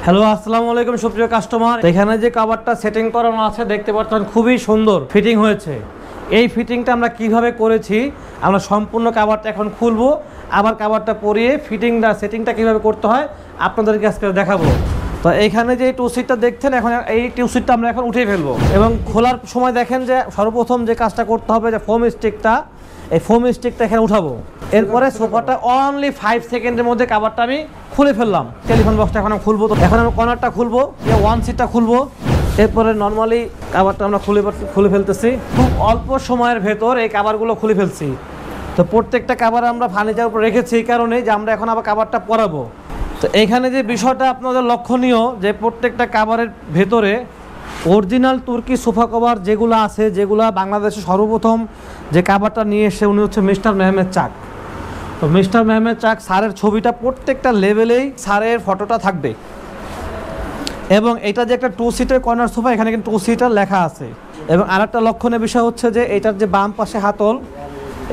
Hello আসসালামু আলাইকুম সুপ্রিয় কাস্টমার, এখানে যে কভারটা সেটিং করানো আছে দেখতে পাচ্ছেন খুবই সুন্দর ফিটিং হয়েছে। এই ফিটিংটা আমরা কিভাবে করেছি, আমরা সম্পূর্ণ কভারটা এখন খুলবো, আবার কভারটা পরিয়ে সেটিংটা কিভাবে করতে হয় আপনাদেরকে আজকে দেখাবো। তো এইখানে যে টু সিটটা দেখছেন, এখন এই টু সিটটা আমরা এখন উঠিয়ে ফেলবো এবং খোলার সময় দেখেন যে সর্বপ্রথম যে কাজটা করতে হবে যে ফোম স্টিকটা এখানে উঠাবো। এরপরে সোফাটা অনলি 5 সেকেন্ডের মধ্যে কভারটা আমি খুলে ফেললাম। টেলিফোন বক্সটা এখন আমি খুলবো, তো এখন আমি কর্নারটা খুলবো, ওয়ান সিটটা খুলবো, এরপরে নর্মালি কভারটা আমরা খুলে ফেলতেছি। খুব অল্প সময়ের ভেতর এই কভারগুলো খুলে ফেলছি। তো প্রত্যেকটা কভার আমরা ফার্নিচার উপর রেখেছি এই কারণে যে আমরা এখন আবার কভারটা পরাবো। তো এখানে যে বিষয়টা আপনাদের লক্ষণীয় যে প্রত্যেকটা কভারের ভেতরে অরিজিনাল তুর্কি সোফা কভার যেগুলো আছে, যেগুলো বাংলাদেশে সর্বপ্রথম যে কভারটা নিয়ে এসে উনি হচ্ছে মিস্টার মেহমেদ চাক। তো মিস্টার মেহমেদ চাক স্যারের ছবিটা প্রত্যেকটা লেভেলেই স্যারের ফটোটা থাকবে। এবং এটা যে একটা 2 সিটের কর্নার সোফা, এখানে কিন্তু 2 সিটার লেখা আছে। এবং আরেকটা লক্ষণীয় বিষয় হচ্ছে যে এটার যে বাম পাশে হাতল,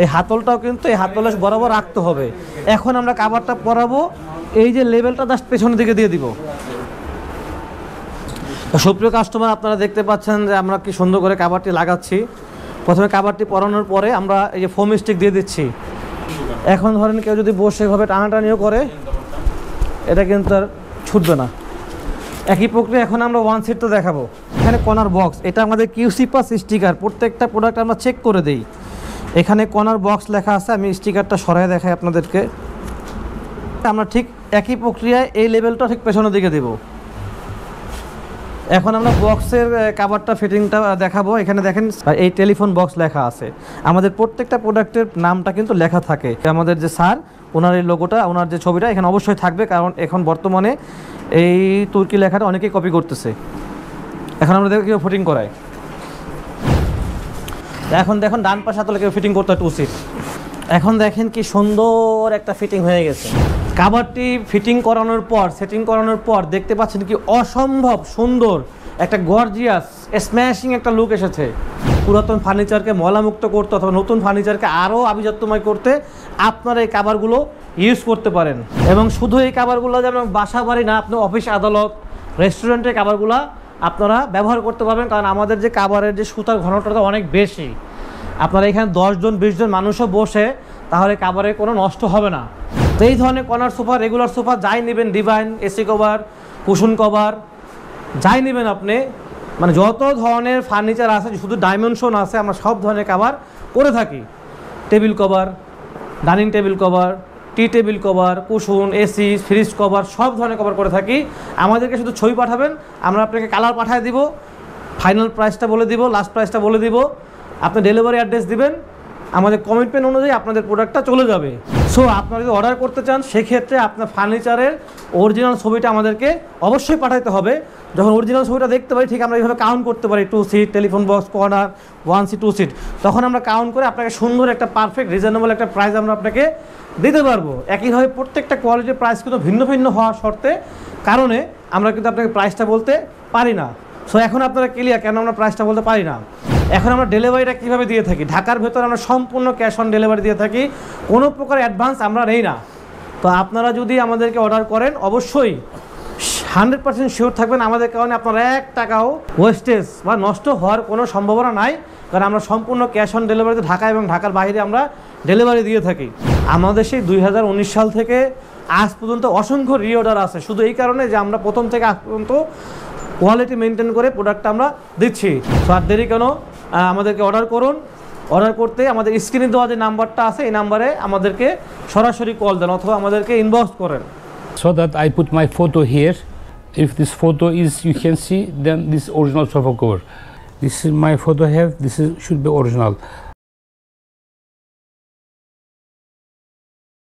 এই হাতলটাও কিন্তু এই হাতলে বরাবর রাখতে হবে। এখন আমরা কভারটা পরাবো, এই যে লেভেলটা জাস্ট পেছনের দিকে দিয়ে দিব। তো সুপ্রিয় কাস্টমার, আপনারা দেখতে পাচ্ছেন যে আমরা কি সুন্দর করে কভারটি লাগাচ্ছি। প্রথমে কভারটি পরানোর পরে আমরা এই যে ফোম স্টিক দিয়ে দিচ্ছি। এখন ধরেন কেউ যদি বসে এভাবে টানাটানিও করে, এটা কিন্তু আর ছুটবে না। একই প্রক্রিয়া এখন আমরা ওয়ান সিটটা দেখাবো। এখানে কর্নার বক্স, এটা আমাদের কিউসি পাস স্টিকার, প্রত্যেকটা প্রোডাক্ট আমরা চেক করে দিই। এখানে কর্নার বক্স লেখা আছে, আমি স্টিকারটা সরাই দেখাই আপনাদেরকে। আমরা ঠিক একই প্রক্রিয়ায় এই লেভেলটা ঠিক পেছনের দিকে দেব। এখন আমরা বক্সের কভারটা ফিটিংটা দেখাবো। এখানে দেখেন এই টেলিফোন বক্স লেখা আছে। আমাদের প্রত্যেকটা প্রোডাক্টের নামটা কিন্তু লেখা থাকে। আমাদের যে স্যার, ওনার এই লোগোটা, ওনার যে ছবিটা এখানে অবশ্যই থাকবে, কারণ এখন বর্তমানে এই তুর্কি লেখাটা অনেকেই কপি করতেছে। এখন আমরা দেখো কেউ ফিটিং করায়। এখন দেখুন ডান পাশে হাতলে কেউ ফিটিং করতে হয় 2 সিট। এখন দেখেন কি সুন্দর একটা ফিটিং হয়ে গেছে। কভারটি ফিটিং করানোর পর, সেটিং করানোর পর দেখতে পাচ্ছেন কি অসম্ভব সুন্দর একটা গর্জিয়াস স্ম্যাশিং একটা লুক এসেছে। পুরাতন ফার্নিচারকে ময়লামুক্ত করতে অথবা নতুন ফার্নিচারকে আরও আভিজাত্যময় করতে আপনারা এই কভারগুলো ইউজ করতে পারেন। এবং শুধু এই কভারগুলো যেন বাসা বাড়ি না, আপনি অফিস আদালত রেস্টুরেন্টের কভারগুলো আপনারা ব্যবহার করতে পারবেন, কারণ আমাদের যে কভারের যে সুতার ঘনত্বটা অনেক বেশি। আপনারা এখানে 10 জন 20 জন মানুষও বসে, তাহলে কভারের কোনো নষ্ট হবে না। তো এই ধরনের কর্নার সোফা, রেগুলার সোফা যাই নেবেন, divine, AC cover, cushion cover যাই নেবেন আপনি, মানে যত ধরনের ফার্নিচার আছে, শুধু ডাইমেনশন আছে, আমরা সব ধরনের কভার করে থাকি। Table cover, dining table cover, tea table cover, cushion, AC, fridge cover, সব ধরনের কভার করে থাকি। আমাদেরকে শুধু ছবি পাঠাবেন, আমরা আপনাকে কালার পাঠিয়ে দিব, ফাইনাল প্রাইসটা বলে দিব, লাস্ট প্রাইসটা বলে দিব, আপনি ডেলিভারি অ্যাড্রেস দিবেন, আমাদের কমিটমেন্ট অনুযায়ী আপনাদের প্রোডাক্টটা চলে যাবে। সো আপনারা যদি অর্ডার করতে চান, সেক্ষেত্রে আপনার ফার্নিচারের অরিজিনাল ছবিটা আমাদেরকে অবশ্যই পাঠাতে হবে। যখন অরিজিনাল ছবিটা দেখতে পারি, ঠিক আমরা এইভাবে কাউন্ট করতে পারি, 2 seat, telephone box, corner, 1 seat, 2 seat, তখন আমরা কাউন্ট করে আপনাকে সুন্দর একটা পারফেক্ট রিজনেবল একটা প্রাইস আমরা আপনাকে দিতে পারবো। একইভাবে প্রত্যেকটা কোয়ালিটির প্রাইস কিন্তু ভিন্ন ভিন্ন হওয়ার শর্তে কারণে আমরা কিন্তু আপনাকে প্রাইসটা বলতে পারি না। সো এখন আপনারা ক্লিয়ার কেন আমরা প্রাইসটা বলতে পারি না। এখন আমরা ডেলিভারিটা কীভাবে দিয়ে থাকি, ঢাকার ভেতরে আমরা সম্পূর্ণ ক্যাশ অন ডেলিভারি দিয়ে থাকি, কোনো প্রকার অ্যাডভান্স আমরা নেই না। তো আপনারা যদি আমাদেরকে অর্ডার করেন, অবশ্যই 100% শিওর থাকবেন আমাদের কারণে আপনার 1 টাকাও ওয়েস্টেজ বা নষ্ট হওয়ার কোনো সম্ভাবনা নাই, কারণ আমরা সম্পূর্ণ ক্যাশ অন ডেলিভারিতে ঢাকা এবং ঢাকার বাইরে আমরা ডেলিভারি দিয়ে থাকি। আমাদের সেই 2019 সাল থেকে আজ পর্যন্ত অসংখ্য রিঅর্ডার আছে, শুধু এই কারণে যে আমরা প্রথম থেকে আজ পর্যন্ত কোয়ালিটি মেনটেন করে প্রোডাক্টটা আমরা দিচ্ছি। তো আর দেরি কেন, আমাদেরকে অর্ডার করুন। অর্ডার করতে আমাদের স্ক্রিনে দেওয়া যে নাম্বারটা আছে, এই নাম্বারে আমাদেরকে সরাসরি কল দেন অথবা আমাদেরকে ইনবক্স করেন। So that I put my photo here. If this photo is, you can see, then this original sofa cover. This is my photo here. This is should be original.